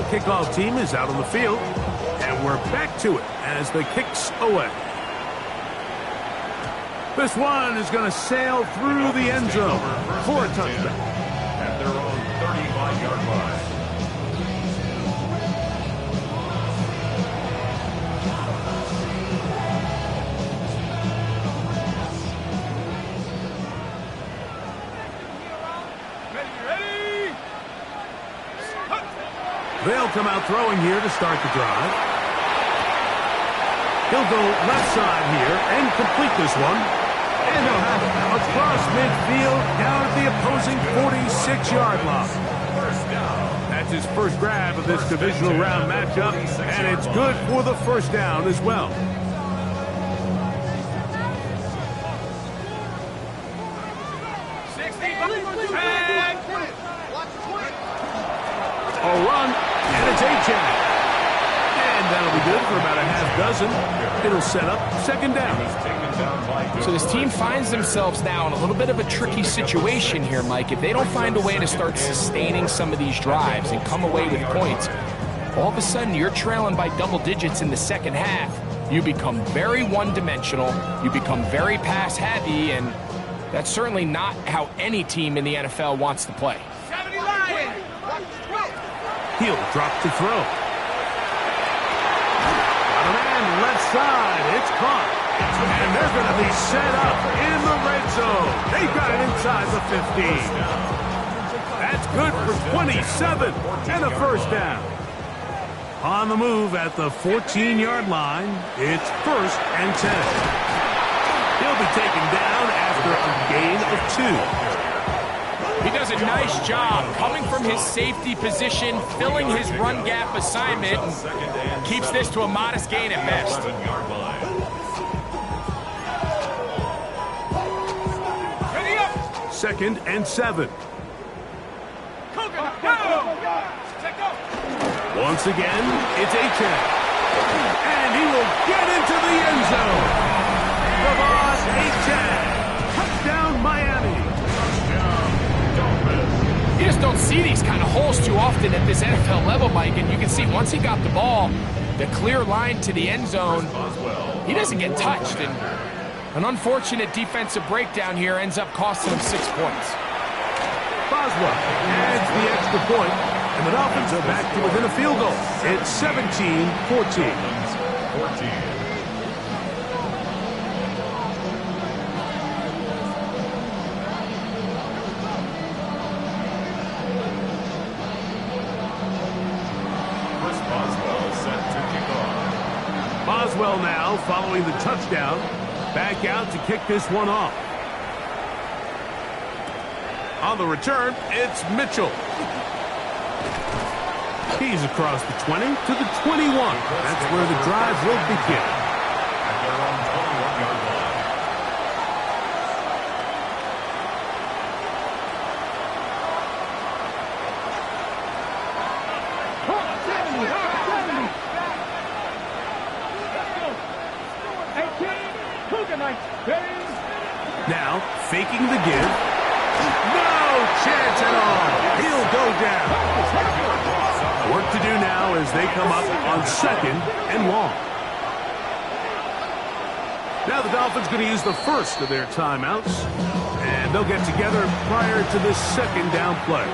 kickoff team is out on the field, and we're back to it as the kick's away. This one is going to sail through the end zone for a touchdown. At their own 35-yard line. They'll come out throwing here to start the drive. He'll go left side here and complete this one. And he'll have it across midfield down at the opposing 46-yard line. That's his first grab of this divisional round matchup, and it's good for the first down as well. A run, and it's A-Chain. And that'll be good for about a half dozen. It'll set up second down. So this team finds themselves now in a little bit of a tricky situation here, Mike. If they don't find a way to start sustaining some of these drives and come away with points, all of a sudden you're trailing by double digits in the second half. You become very one-dimensional. You become very pass-heavy, and that's certainly not how any team in the NFL wants to play. He'll drop to throw. Got a man left side. It's caught. And they're going to be set up in the red zone. They've got it inside the 15. That's good for 27 and a first down. On the move at the 14-yard line, it's 1st and 10. He'll be taken down after a gain of 2. He does a nice job coming from his safety position, filling his run gap assignment, and keeps this to a modest gain at best. Second and 7. Once again, it's A-Chain. And he will get into the end zone. A-Chain. Touchdown, Miami. You just don't see these kind of holes too often at this NFL level, Mike, and you can see once he got the ball, the clear line to the end zone, he doesn't get touched, and an unfortunate defensive breakdown here ends up costing him 6 points. Boswell adds the extra point, and the Dolphins are back to within a field goal. It's 17-14. Boswell now following the touchdown, back out to kick this one off. On the return, it's Mitchell. He's across the 20 to the 21. That's where the drive will begin. Now, faking the give. No chance at all. He'll go down. Work to do now as they come up on 2nd and long. Now the Dolphins going to use the first of their timeouts, and they'll get together prior to this 2nd down play.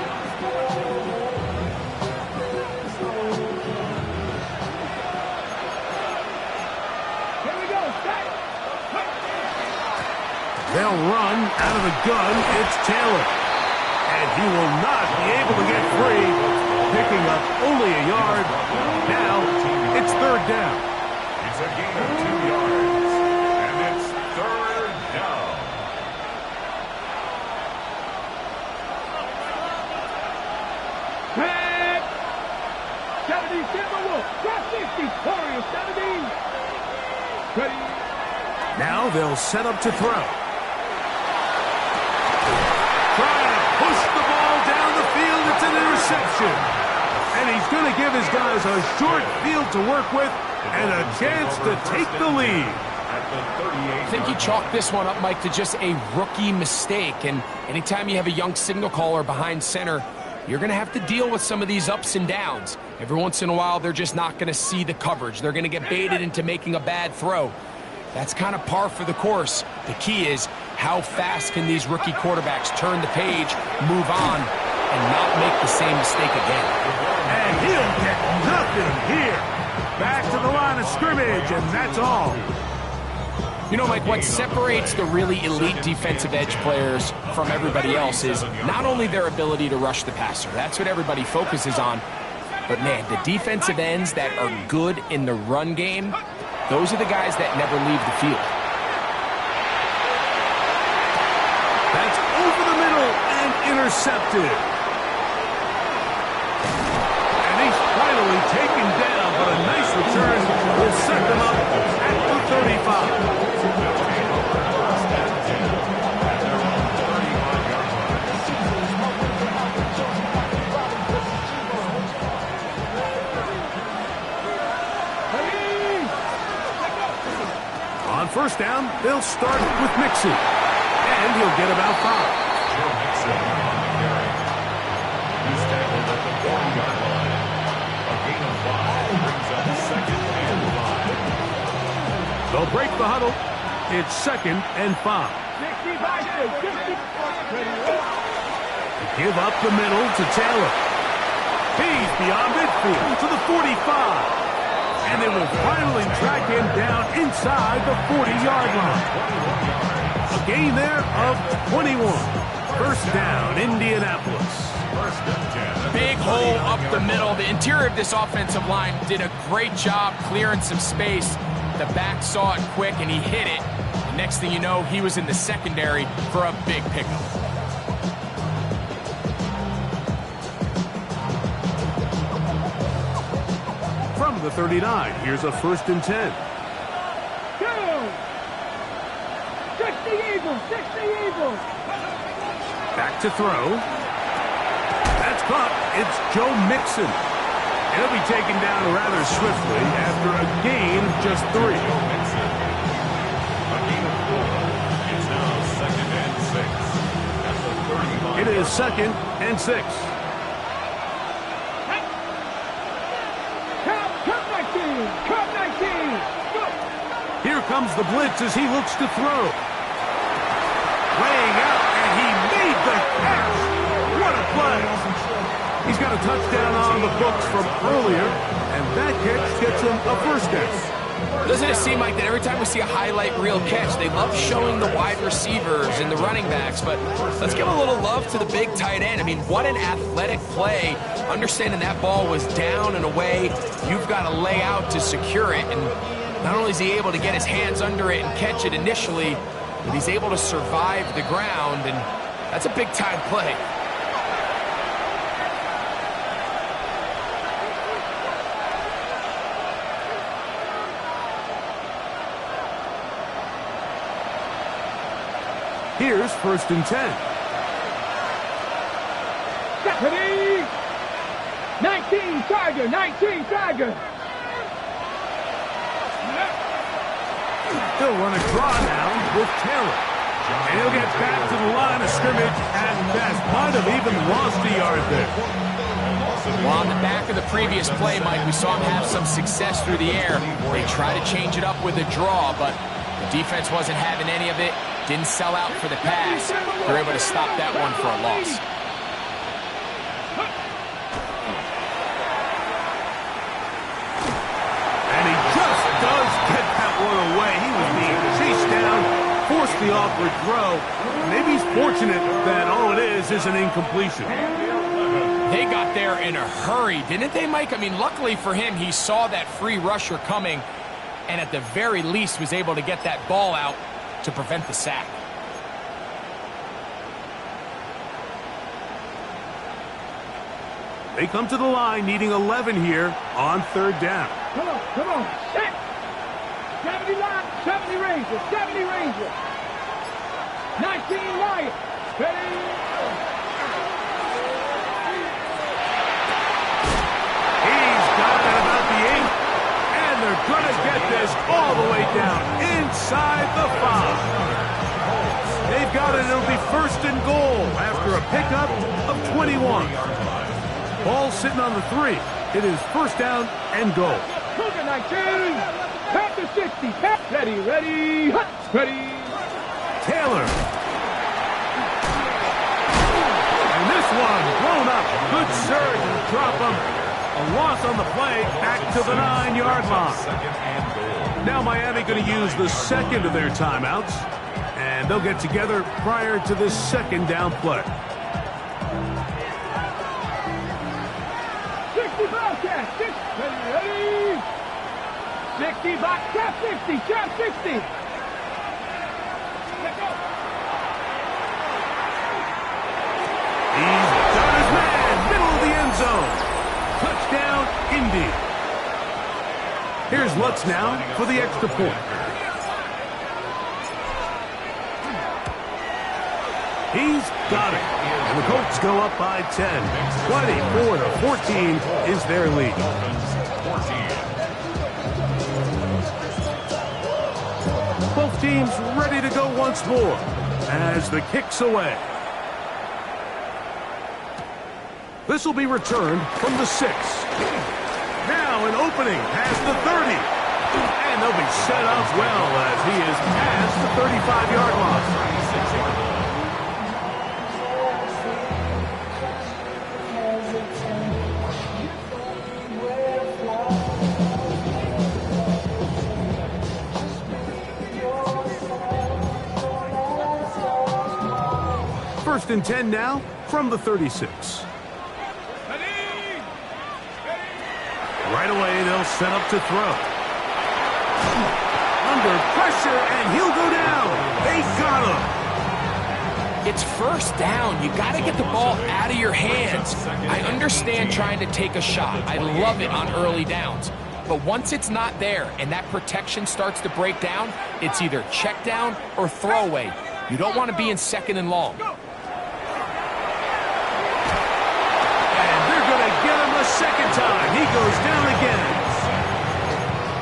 They'll run out of the gun. It's Taylor. And he will not be able to get free, picking up only a yard. Now it's 3rd down. It's a gain of 2 yards. And it's 3rd down. Back. 70, Timberwolf. Cross 60. Warriors, 70. Ready. Now they'll set up to throw. Trying to push the ball down the field. It's an interception. And he's going to give his guys a short field to work with and a chance to take the lead. I think he chalked this one up, Mike, to just a rookie mistake. And anytime you have a young signal caller behind center, you're going to have to deal with some of these ups and downs. Every once in a while, they're just not going to see the coverage. They're going to get baited into making a bad throw. That's kind of par for the course. The key is, how fast can these rookie quarterbacks turn the page, move on, and not make the same mistake again? And he'll get nothing here. Back to the line of scrimmage, and that's all. You know, Mike, what separates the really elite defensive edge players from everybody else is not only their ability to rush the passer. That's what everybody focuses on. But, man, the defensive ends that are good in the run game, those are the guys that never leave the field. That's over the middle and intercepted. And he's finally taken down, but a nice return will set them up at the 35. On first down, they'll start with Mixon, and he'll get about 5. He's tackled at the 40-yard line. A gain of 5 brings up second and 5. They'll break the huddle. It's 2nd and 5. Give up the middle to Taylor. He's beyond midfield to the 45. And they will finally track him down inside the 40-yard line. A gain there of 21. First down, Indianapolis. Big hole up the middle. The interior of this offensive line did a great job clearing some space. The back saw it quick, and he hit it. The next thing you know, he was in the secondary for a big pickup. From the 39, here's a 1st and 10. Go! 60 Eagles! 60 Eagles! Back to throw. That's caught. It's Joe Mixon. And he'll be taken down rather swiftly after a gain of just 3. A gain of 4. It's now 2nd and 6. At the 35. It is 2nd and 6. Here comes the blitz as he looks to throw. Laying out, and he made the catch. What a play. He's got a touchdown on the books from earlier, and that catch gets him a 1st down. Doesn't it seem like that every time we see a highlight reel catch, they love showing the wide receivers and the running backs, but let's give a little love to the big tight end. I mean, what an athletic play. Understanding that ball was down and away, you've got to lay out to secure it, and not only is he able to get his hands under it and catch it initially, but he's able to survive the ground, and that's a big-time play. Here's 1st and 10. Deputy! 19 Tiger! 19 Tiger! He'll run a draw now with Taylor. And he'll get back to the line of scrimmage at best. Might have even lost a yard there. Well, on the back of the previous play, Mike, we saw him have some success through the air. They try to change it up with a draw, but the defense wasn't having any of it. Didn't sell out for the pass. They're able to stop that one for a loss. And he just does get that one away. He was being chased down, forced the awkward throw. Maybe he's fortunate that all it is an incompletion. They got there in a hurry, didn't they, Mike? I mean, luckily for him, he saw that free rusher coming, and at the very least was able to get that ball out to prevent the sack. They come to the line needing 11 here on 3rd down. Come on, set! 70 line, 70 Rangers, 70 Rangers. 19 Wyatt, ready? He's got it at about the 8, and they're going to get this all the way down inside the 5. They've got it. It'll be 1st and goal after a pickup of 21. Ball sitting on the 3. It is first down and goal. Cougar 19. Back to 60. Ready, ready, ready. Taylor. And this one blown up. Good surge and drop him. A loss on the play, back to the 9-yard line. Now Miami going to use the second of their timeouts, and they'll get together prior to this second down play. 65 catch, 6, ready, 60 back, trap 60, trap 60. Let go. He's got his man, middle of the end zone. Touchdown, Indy. Here's Lutz now for the extra point. He's got it. And the Colts go up by 10. 24-14 is their lead. Both teams ready to go once more as the kick's away. This will be returned from the 6. Now an opening past the 30. And they'll be set up well as he is past the 35-yard line. First and 10 now from the 36. Right away, they'll set up to throw. Under pressure, and he'll go down. They got him. It's first down. You got to get the ball out of your hands. I understand trying to take a shot. I love it on early downs. But once it's not there and that protection starts to break down, it's either check down or throwaway. You don't want to be in second and long. Second time, he goes down again.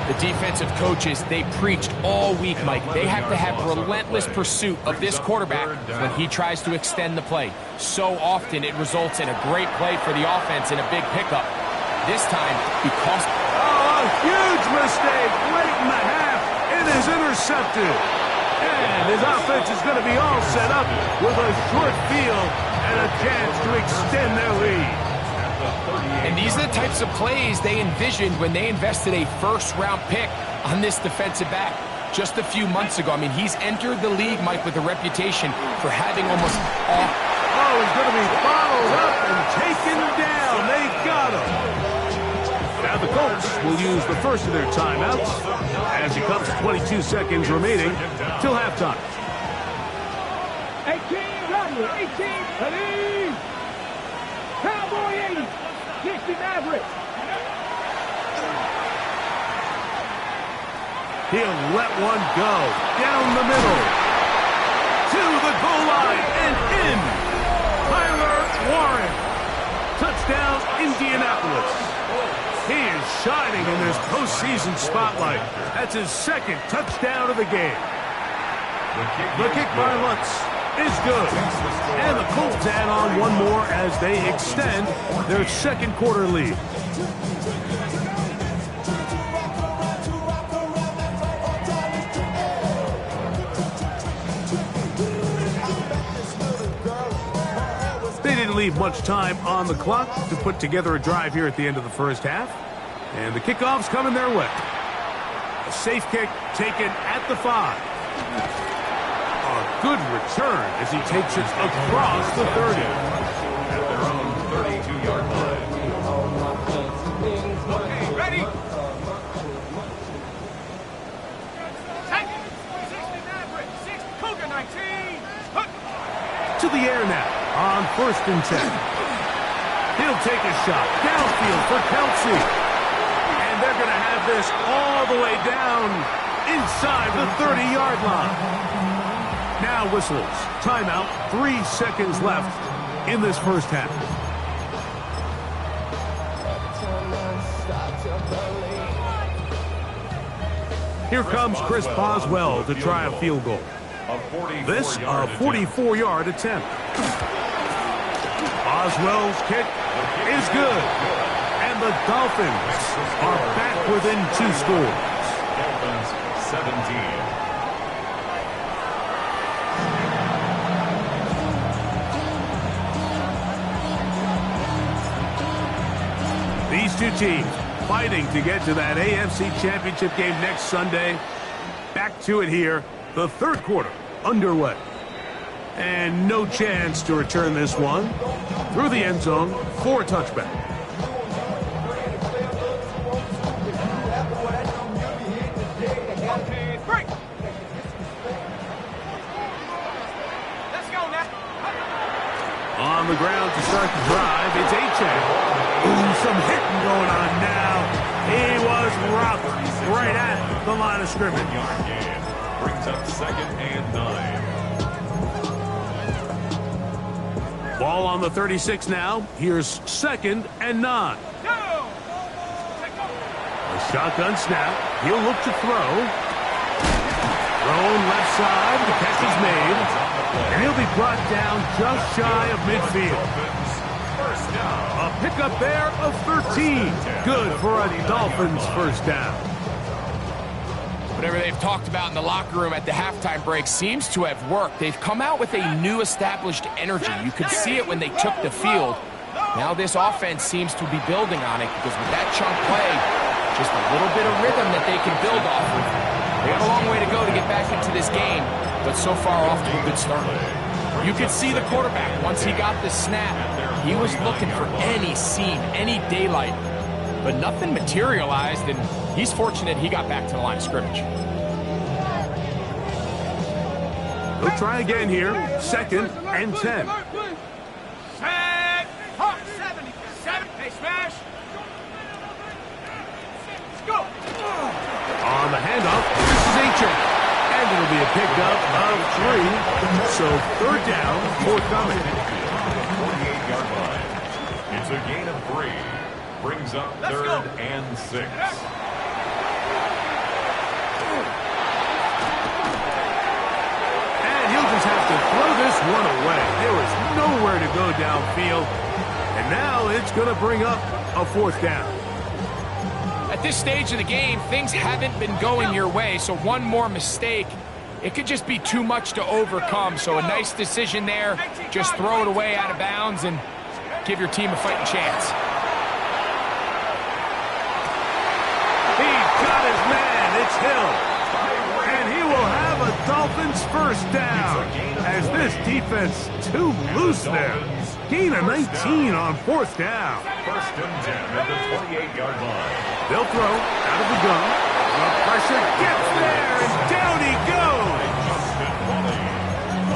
The defensive coaches, they preached all week, Mike. They have to have relentless pursuit of this quarterback when he tries to extend the play. So often it results in a great play for the offense and a big pickup. This time, because... Oh, a huge mistake late in the half. It is intercepted. And his offense is going to be all set up with a short field and a chance to extend their lead. And these are the types of plays they envisioned when they invested a first-round pick on this defensive back just a few months ago. I mean, he's entered the league, Mike, with a reputation for having almost all... Oh, he's going to be followed up and taken down. They've got him. Now the Colts will use the first of their timeouts as it comes to 22 seconds remaining till halftime. 18, ready, 18, ready. Cowboy 80. 60 Maverick. He'll let one go down the middle to the goal line and in. Tyler Warren. Touchdown, Indianapolis. He is shining in this postseason spotlight. That's his second touchdown of the game. The kick by Lutz is good. And the Colts add on one more as they extend their second quarter lead. They didn't leave much time on the clock to put together a drive here at the end of the first half. And the kickoff's coming their way. A safe kick taken at the 5. Good return as he takes it across the 30. At their own 32-yard line. Okay, ready? 60 Maverick, 6 Cougar 19. To the air now on first and 10. He'll take a shot downfield for Kelsey. And they're going to have this all the way down inside the 30-yard line. Now whistles. Timeout. 3 seconds left in this first half. Here comes Chris Boswell to try a field goal. This a 44-yard attempt. Boswell's kick is good. And And the Dolphins are back within 2 scores. Dolphins 17. These two teams fighting to get to that AFC Championship game next Sunday. Back to it here, the third quarter underway. And no chance to return this one through the end zone for a touchback. On the ground to start the drive, it's Achane. Ooh, some hitting going on now. He was roughed right at the line of scrimmage. Yard gain. Brings up 2nd and 9. Ball on the 36 now. Here's 2nd and 9. A shotgun snap. He'll look to throw. Thrown left side. The catch is made. And he'll be brought down just shy of midfield. First down. A pickup there of 13. Good for a Dolphins first down. Whatever they've talked about in the locker room at the halftime break seems to have worked. They've come out with a new established energy. You could see it when they took the field. Now this offense seems to be building on it because with that chunk play, just a little bit of rhythm that they can build off of. They got a long way to go to get back into this game, but so far off to a good start. You could see the quarterback, once he got the snap, he was looking for any seam, any daylight, but nothing materialized, and he's fortunate he got back to the line of scrimmage. They'll try again here, 2nd and 10. On the handoff, this is Achane. And it'll be a pickup of 3. So 3rd down, forthcoming. 48-yard line. It's a gain of 3. Brings up 3rd and 6. And he'll just have to throw this one away. There was nowhere to go downfield. And now it's going to bring up a 4th down. At this stage of the game, things haven't been going your way, so one more mistake, it could just be too much to overcome. So a nice decision there, just throw it away out of bounds and give your team a fighting chance. He's got his man, it's Hill. And he will have a Dolphins first down as this defense too loose there. Gain of 19 on 4th down. 1st and 10 at the 28-yard line. They'll throw out of the gun. The pressure gets there, and down he goes.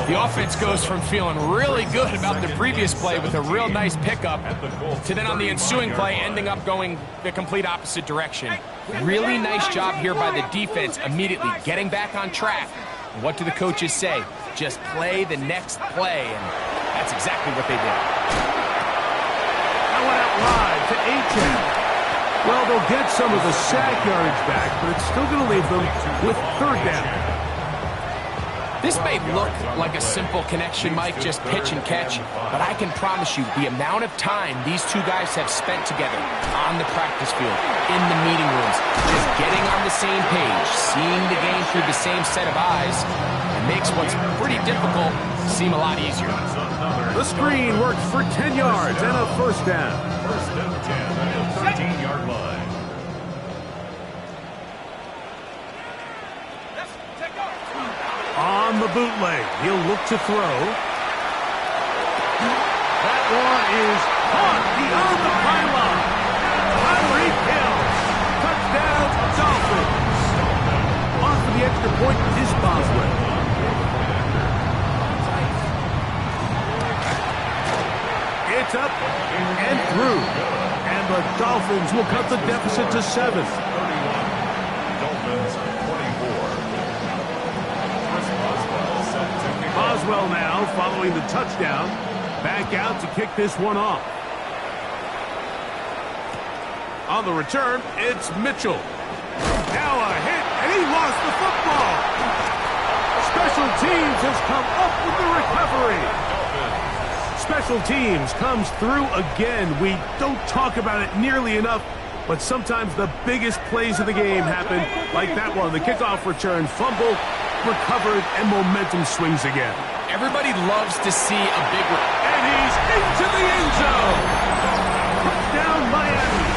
The offense goes from feeling really good about the previous play with a real nice pickup to then on the ensuing play ending up going the complete opposite direction. Really nice job here by the defense immediately getting back on track. What do the coaches say? Just play the next play, and that's exactly what they did. That went out wide to Achane. Well, they'll get some of the sack yardage back, but it's still going to leave them with 3rd down. This may look like a simple connection, Mike, just pitch and catch, but I can promise you the amount of time these two guys have spent together on the practice field, in the meeting rooms, just getting on the same page, seeing the game through the same set of eyes, it makes what's pretty difficult seem a lot easier. The screen works for 10 yards and a 1st down. 1st and 10 at the 13-yard line. On the bootleg, he'll look to throw. That one is caught beyond the pylon. Tyreek Hill. Touchdown, Dolphins. On for the extra point is Boswell. It's up and through. And the Dolphins will cut the deficit to 7. Dolphins 24. Boswell now following the touchdown. Back out to kick this one off. On the return, it's Mitchell. Now a hit, and he lost the football. Special teams has come up with the recovery. Special teams comes through again. We don't talk about it nearly enough, but sometimes the biggest plays of the game happen like that one. The kickoff return, fumble, recovered, and momentum swings again. Everybody loves to see a big one. And he's into the end zone. Touchdown, Miami.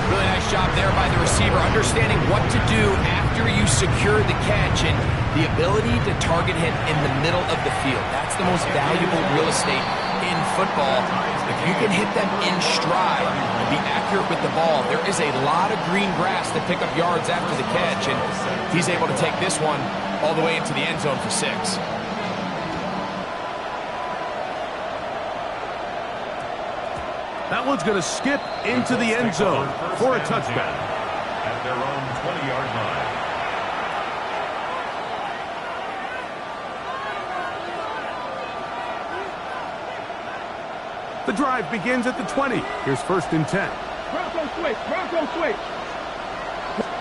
Really nice job there by the receiver, understanding what to do after you secure the catch and the ability to target him in the middle of the field. That's the most valuable real estate in football. If you can hit them in stride and be accurate with the ball, there is a lot of green grass to pick up yards after the catch, and he's able to take this one all the way into the end zone for 6. That one's going to skip into the end zone for a touchback. At their own 20-yard line. The drive begins at the 20. Here's 1st and 10. Bronco switch. Bronco switch.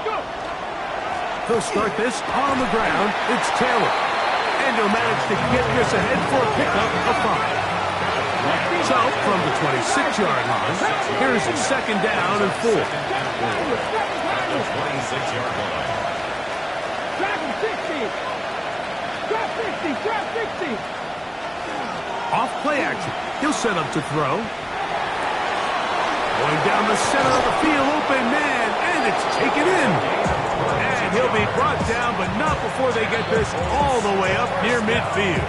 Go. They'll start this on the ground. It's Taylor. And he'll manage to get this ahead for a pickup of 5. So, from the 26-yard line, here's 2nd down and 4. At the 26-yard line. Drive him 60. Drive 60. Drive 60. Off play action. He'll set up to throw. Going down the center of the field, open man, and it's taken in. And he'll be brought down, but not before they get this all the way up near midfield.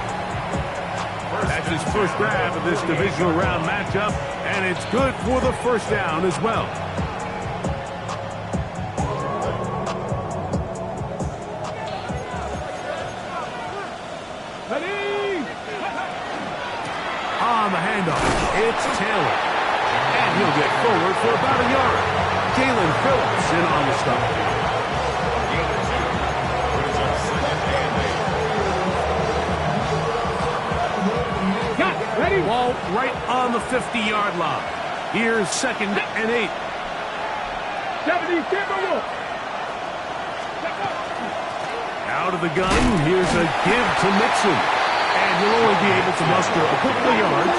That's his first grab of this divisional round matchup, and it's good for the 1st down as well. Ready. On the handoff, it's Taylor. And he'll get forward for about a yard. Jalen Phillips in on the stop. Ready. Ball right on the 50-yard line. Here's 2nd and 8. 70, Timberwolf. Out of the gun, here's a give to Mixon. And he'll only be able to muster a couple of yards.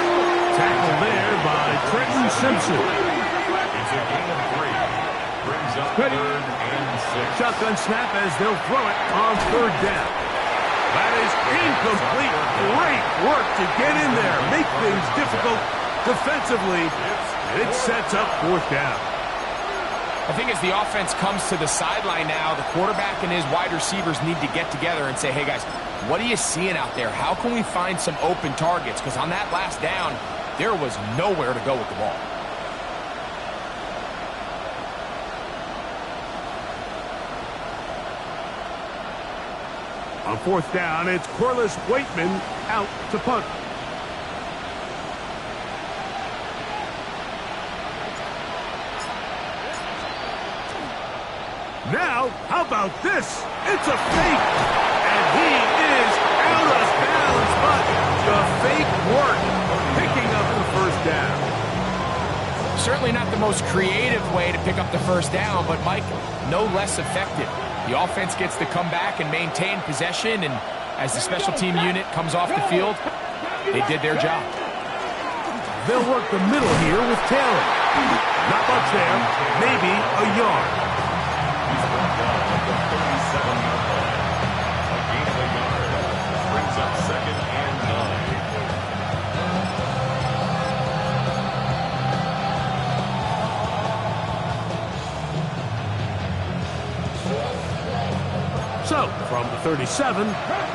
Tackled there by Trenton Simpson. It's a gain of 3. Brings up 3rd and 6. Shotgun snap as they'll throw it on 3rd down. That is incomplete. Great work to get in there. Make things difficult defensively. And it sets up 4th down. I think as the offense comes to the sideline now, the quarterback and his wide receivers need to get together and say, hey guys, what are you seeing out there? How can we find some open targets? Because on that last down, there was nowhere to go with the ball. On 4th down, it's Corliss Waitman out to punt. Now, how about this? It's a fake. And he is out of bounds, but the fake worked, picking up the 1st down. Certainly not the most creative way to pick up the 1st down, but Mike, no less effective. The offense gets to come back and maintain possession, and as the special team unit comes off the field, they did their job. They'll work the middle here with Taylor. Not much there, maybe a yard. He's brought down at the 37-yard line. A gain of a yard. Brings up 2nd and 9. So, from the 37,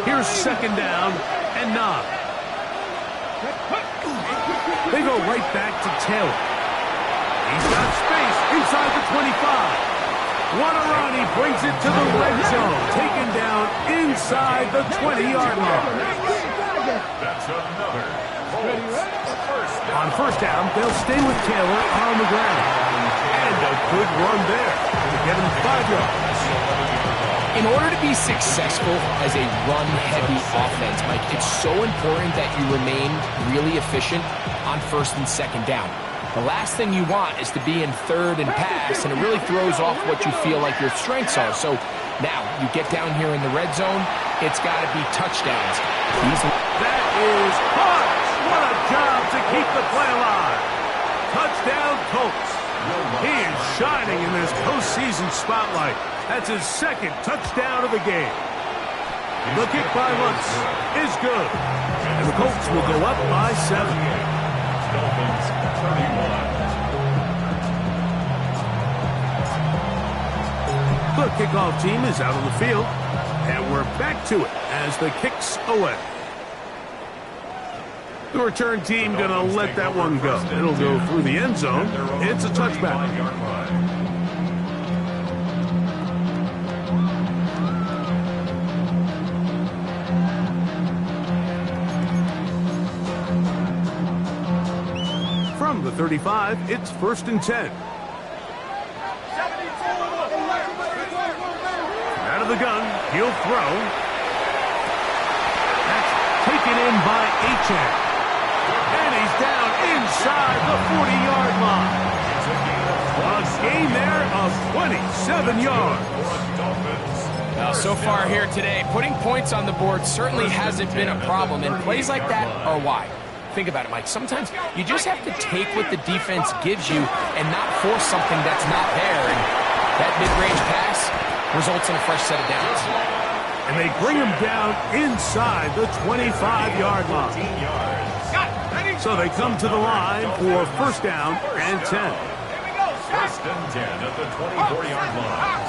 here's 2nd down and 9. They go right back to Taylor. He's got space inside the 25. Wanarani brings it to the red zone, taken down inside the 20-yard line. That's another Colts 1st down. On 1st down, they'll stay with Taylor on the ground. And a good run there to get him 5 yards. In order to be successful as a run-heavy offense, Mike, it's so important that you remain really efficient on 1st and 2nd down. The last thing you want is to be in 3rd and pass, and it really throws off what you feel like your strengths are. So Now, you get down here in the red zone, it's got to be touchdowns. That is caught. What a job to keep the play alive. Touchdown, Colts. He is shining in this postseason spotlight. That's his second touchdown of the game. The kick by Lutz is good. And the Colts will go up by 7. Dolphins 31. The kickoff team is out on the field, and we're back to it as the kick's away. The return team going to let that one go. It'll go through the end zone. It's a touchback. From the 35, it's 1st and 10. Out of the gun, he'll throw. That's taken in by Achan. And he's down inside the 40-yard line. A gain there of 27 yards. Now, so far here today, putting points on the board certainly hasn't been a problem, and plays like that are why. Think about it, Mike. Sometimes you just have to take what the defense gives you and not force something that's not there. And that mid-range pass results in a fresh set of downs. And they bring him down inside the 25-yard line. So they come to the line for 1st down and 10. First and 10 at the 24-yard line.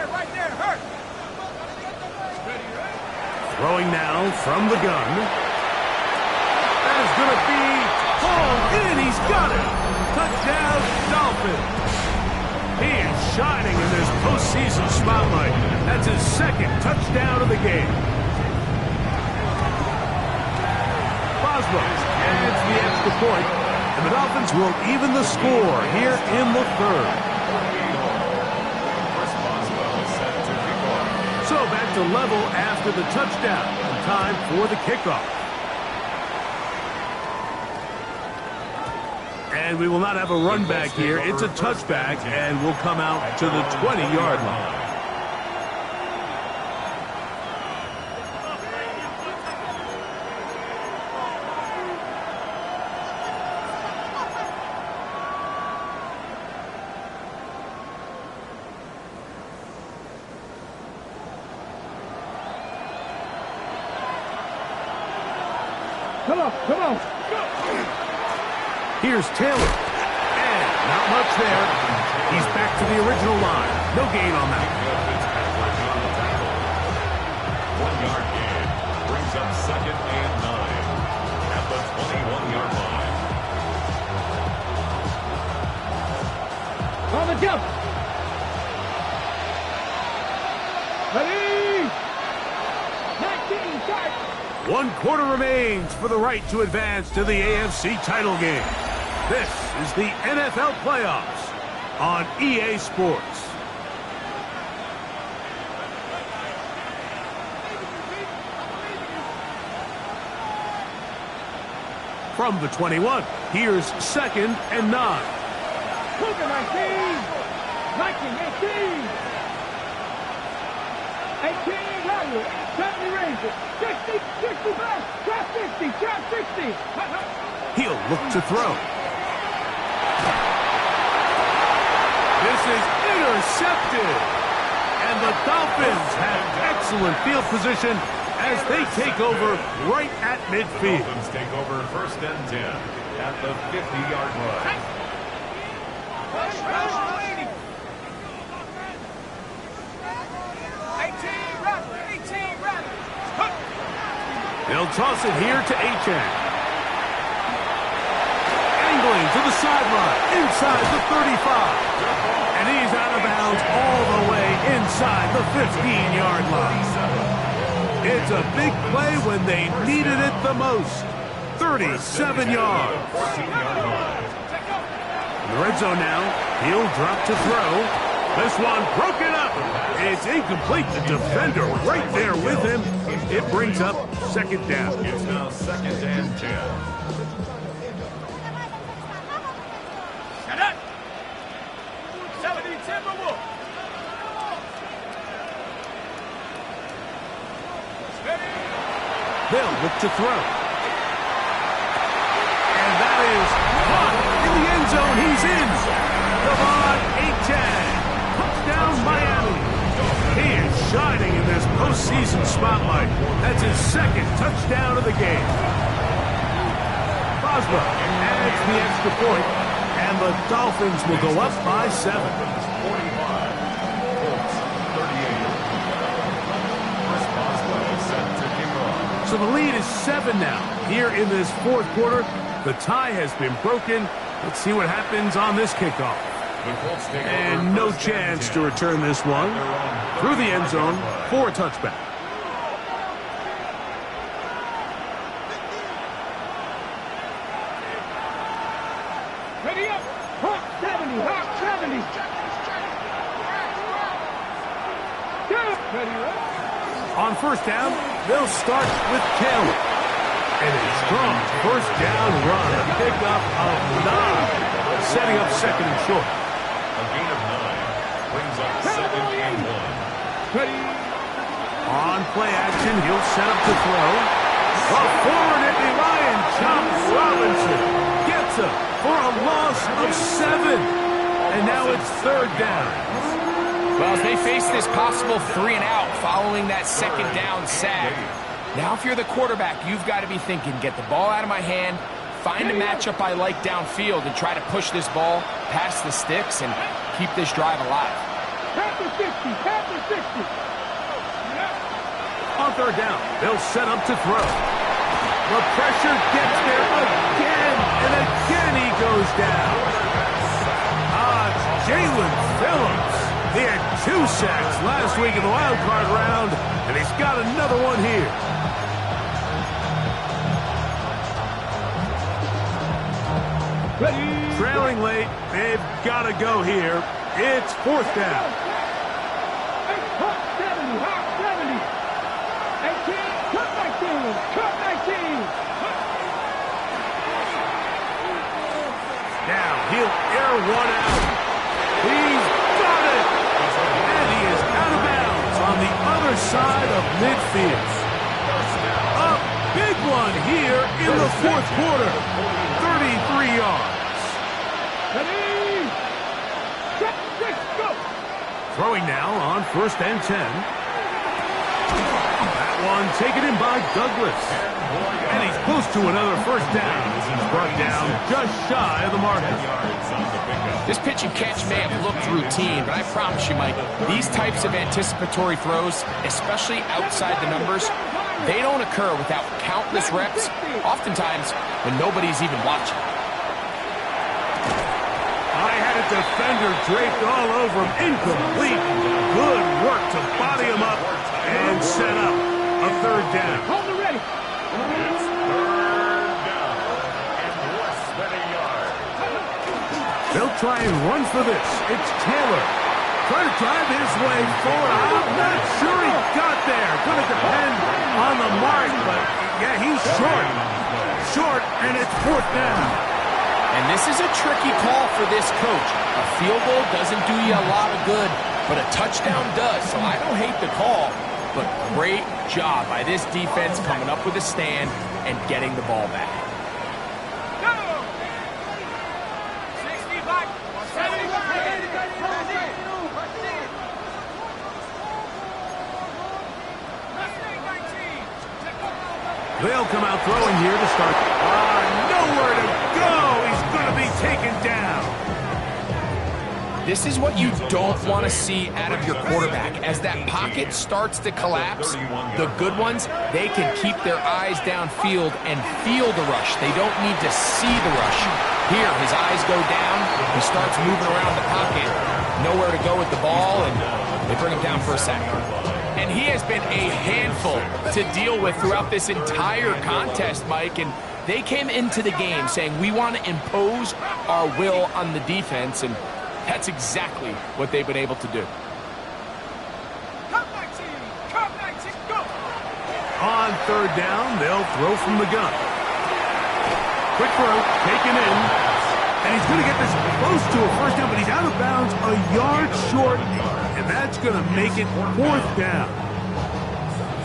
Right there, hurt. Throwing now from the gun. That is going to be hauled in. He's got it. Touchdown, Dolphins. He is shining in this postseason spotlight. That's his second touchdown of the game. Boswell adds the extra point, and the Dolphins will even the score here in the 3rd. So back to level after the touchdown. And time for the kickoff. And we will not have a run back here. It's a touchback, and we'll come out to the 20-yard line. Come on. Here's Taylor. And not much there. He's back to the original line. No gain on that. 1-yard gain brings up 2nd and 9 at the 21-yard line. On the jump. Ready. 19, start. 1 quarter remains for the right to advance to the AFC title game. This is the NFL playoffs on EA Sports. From the 21, here's 2nd and 9. Cougar 19, 18. 18, Rattler, 70 Ranger, 60, 65, trap 50, trap 60. He'll look to throw. This is intercepted. And the Dolphins have excellent field position as they take over right at midfield. Dolphins take over 1st and 10 at the 50-yard line. They'll toss it here to Achan. Angling to the sideline, inside the 35. And he's out of bounds all the way inside the 15-yard line. It's a big play when they needed it the most. 37 yards. In the red zone now, he'll drop to throw. This one broken up. It's incomplete. The defender right there with him. It brings up 2nd down. It's now 2nd and 10. They'll look to throw. And that is caught in the end zone. He's in. Devon Achane. Touchdown, Miami. He is shining in this postseason spotlight. That's his second touchdown of the game. Boswell adds the extra point, and the Dolphins will go up by 7. 45. Colts 38. So the lead is 7 now. Here in this fourth quarter, the tie has been broken. Let's see what happens on this kickoff. And no chance to return this one. Through the end zone for a touchback. Ready up. Hot 70. Hot 70. Ready up. On first down, they'll start with Taylor. And a strong first down run. A pickup of 9. Setting up second and short. A gain of 9 brings up second and 1. Ready. On play action, he'll set up to throw. A forward at the Lion, Chop Robinson gets him for a loss of 7. And now it's third down. Well, as they face this possible 3 and out following that second down sack, now if you're the quarterback, you've got to be thinking, get the ball out of my hand, find a matchup I like downfield, and try to push this ball past the sticks and keep this drive alive. Past the 60. Past the 60. On third down, they'll set up to throw. The pressure gets there again, and again he goes down. It's Jalen Phillips. He had 2 sacks last week in the wild card round, and he's got another one here. Ready. Trailing late, they've got to go here. It's fourth down. Hot 70. Hot 70. 18. Cut 19. Cut 19. Now he'll air one out. He's got it. And he is out of bounds on the other side of midfield. A big one here in the fourth quarter. 33 yards. Ready. Set. 6. Go. Throwing now on first and 10. That one taken in by Douglas. And he's close to another first down. He's brought down just shy of the marker. This pitch and catch may have looked routine, but I promise you, Mike, these types of anticipatory throws, especially outside the numbers, they don't occur without countless reps, oftentimes when nobody's even watching. I had a defender draped all over him. Incomplete. Good work to body him up and set up a third down. Hold it ready. It's third down and less than a yard. They'll try and run for this. It's Taylor. Trying to drive his way forward. I'm not sure he got there. Going to depend on the mark, but yeah, he's short. Short, and it's fourth down. And this is a tricky call for this coach. A field goal doesn't do you a lot of good, but a touchdown does. So I don't hate the call, but great job by this defense coming up with a stand and getting the ball back. Go. 65. 70. They'll come out throwing here to start. Nowhere to go. He's going to be taken down. This is what you don't want to see out of your quarterback. As that pocket starts to collapse, the good ones, they can keep their eyes downfield and feel the rush. They don't need to see the rush. Here, his eyes go down. He starts moving around the pocket. Nowhere to go with the ball, and they bring him down for a sack. And he has been a handful to deal with throughout this entire contest, Mike. And they came into the game saying, we want to impose our will on the defense, and that's exactly what they've been able to do. Cut 19. Cut 19. Go. On third down, they'll throw from the gun. Quick throw, taken in. And he's going to get this close to a first down, but he's out of bounds a yard short. And that's going to make it fourth down.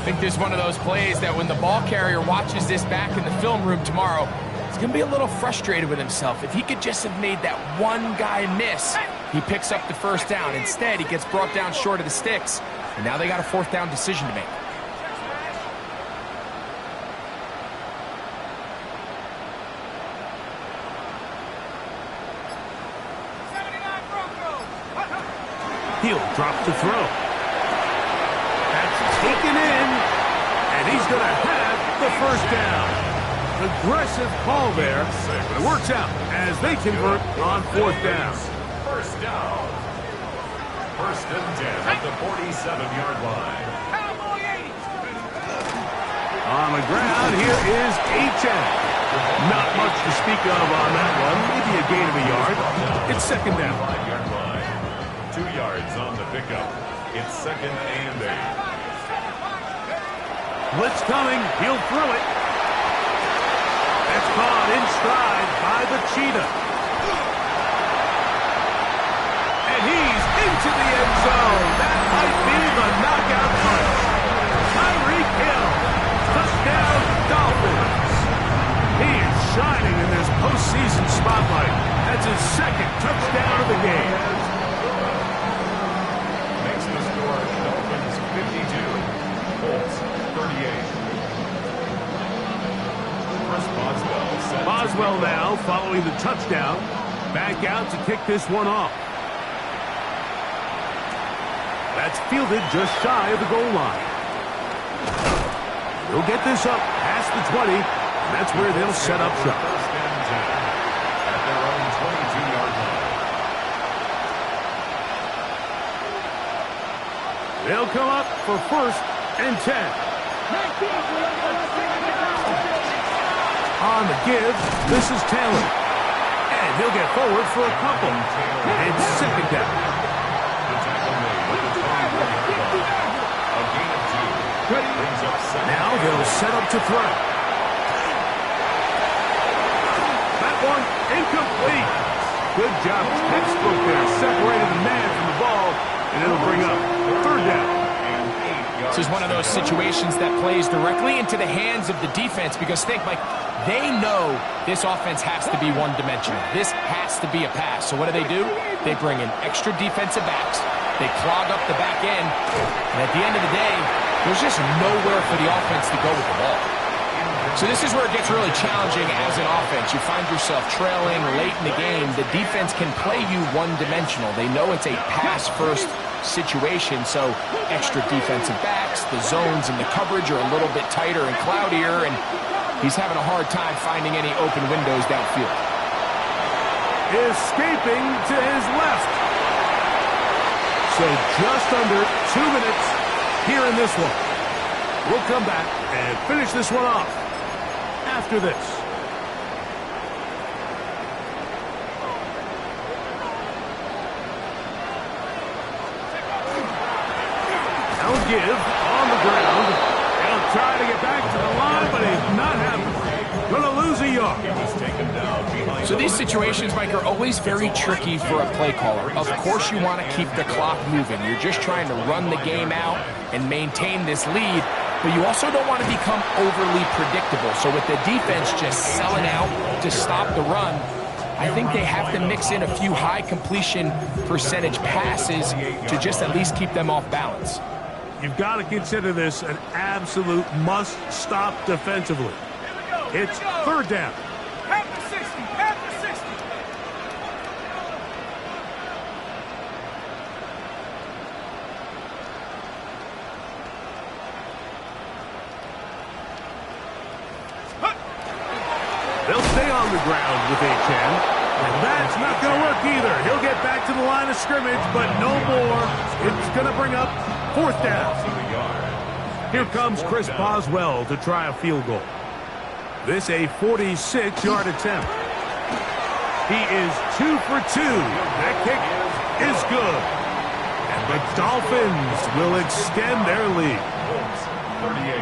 I think this is one of those plays that when the ball carrier watches this back in the film room tomorrow, he's going to be a little frustrated with himself. If he could just have made that one guy miss, he picks up the first down. Instead, he gets brought down short of the sticks, and now they got a fourth down decision to make. He'll drop to throw. That's taken in, and he's going to have the first down. Aggressive call there, but it works out as they convert on fourth down. First down. First and 10 at the 47-yard line. On the ground, here is H.M. Not much to speak of on that one. Maybe a gain of a yard. It's second down. 5-yard line. 2 yards on the pickup. It's second and 8. Blitz coming. He'll throw it. That's caught in stride by the Cheetah. And he's into the end zone. That might be the knockout punch. Tyreek Hill. Touchdown, Dolphins. He is shining in this postseason spotlight. That's his second touchdown of the game. Makes the score Dolphins 52. Colts 38. Boswell now following the touchdown. Back out to kick this one off. That's fielded just shy of the goal line. He'll get this up past the 20. And that's where they'll set up shop. First and 10 at their own 22-yard line. They'll come up for first and 10. On the give, this is Taylor. And he'll get forward for a couple. It's second down. The tackle made with the 20-yard line. A gain of 2. Brings up second. Now they'll set up to throw. That one incomplete. Good job, textbook there. Separated the man from the ball, and it'll bring up third down. This is one of those situations that plays directly into the hands of the defense because think, Mike, they know this offense has to be one-dimensional. This has to be a pass. So what do? They bring in extra defensive backs. They clog up the back end. And at the end of the day, there's just nowhere for the offense to go with the ball. So this is where it gets really challenging as an offense. You find yourself trailing late in the game. The defense can play you one-dimensional. They know it's a pass-first situation, so extra defensive backs, the zones and the coverage are a little bit tighter and cloudier, and he's having a hard time finding any open windows downfield. Escaping to his left. So just under 2 minutes here in this one. We'll come back and finish this one off after this. Give on the ground. He'll try to get back to the line, but he's not happening. Going to lose a yard. So these situations, Mike, are always very tricky for a play caller. Of course you want to keep the clock moving. You're just trying to run the game out and maintain this lead, but you also don't want to become overly predictable. So with the defense just selling out to stop the run, I think they have to mix in a few high completion percentage passes to just at least keep them off balance. You've got to consider this an absolute must-stop defensively. It's third down. After 60, after 60. They'll stay on the ground with H.M. And that's not going to work either. He'll get back to the line of scrimmage, but no more. It's going to bring up fourth down. Here comes Chris Boswell to try a field goal. This a 46-yard attempt. He is 2 for 2. That kick is good. And the Dolphins will extend their lead.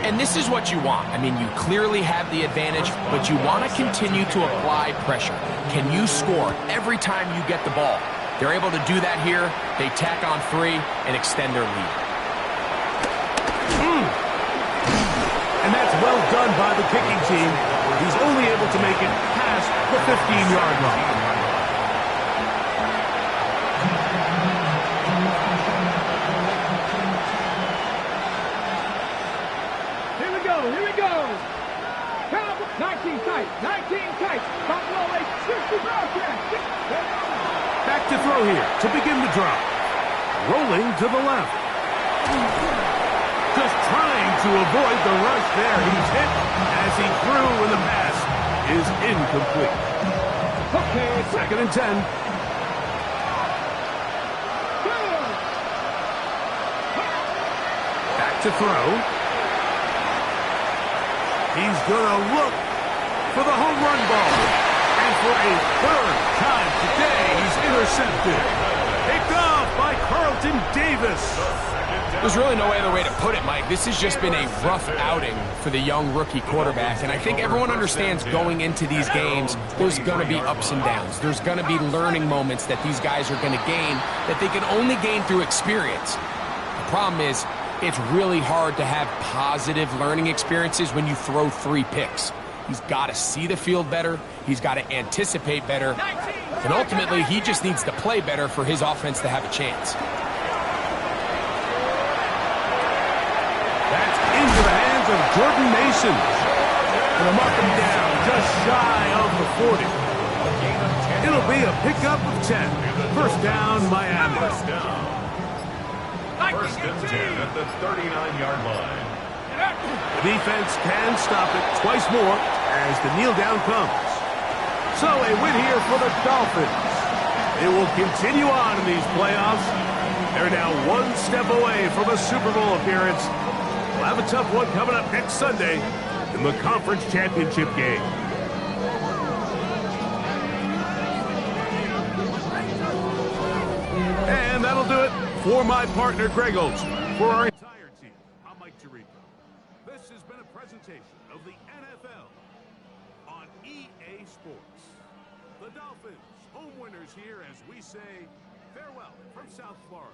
And this is what you want. I mean, you clearly have the advantage, but you want to continue to apply pressure. Can you score every time you get the ball? They're able to do that here. They tack on 3 and extend their lead. done by the kicking team. He's only able to make it past the 15-yard line. Here we go, here we go. 19 tight, 19 tight. Buffalo a 60 broadcast. Back to throw here to begin the drive. Rolling to the left. Just trying to avoid the rush there. He's hit as he threw and the pass is incomplete. Okay, 2nd and 10. Back to throw. He's going to look for the home run ball. And for a 3rd time today, he's intercepted. Picked off by Carlton Davis. There's really no other way to put it, Mike. This has just been a rough outing for the young rookie quarterback, and I think everyone understands going into these games, there's going to be ups and downs. There's going to be learning moments that these guys are going to gain that they can only gain through experience. The problem is, it's really hard to have positive learning experiences when you throw 3 picks. He's got to see the field better. He's got to anticipate better. And ultimately, he just needs to play better for his offense to have a chance. That's into the hands of Jordan Mason. And a mark him down just shy of the 40. It'll be a pickup of 10. 1st down, Miami. First and 10 at the 39-yard line. The defense can stop it twice more as the kneel down comes. So a win here for the Dolphins. They will continue on in these playoffs. They're now 1 step away from a Super Bowl appearance. We'll have a tough one coming up next Sunday in the conference championship game. And that'll do it for my partner, Greg Olson. For our entire team, I'm Mike Tirico. This has been a presentation of the NFL on EA Sports. The Dolphins, home winners here as we say farewell from South Florida.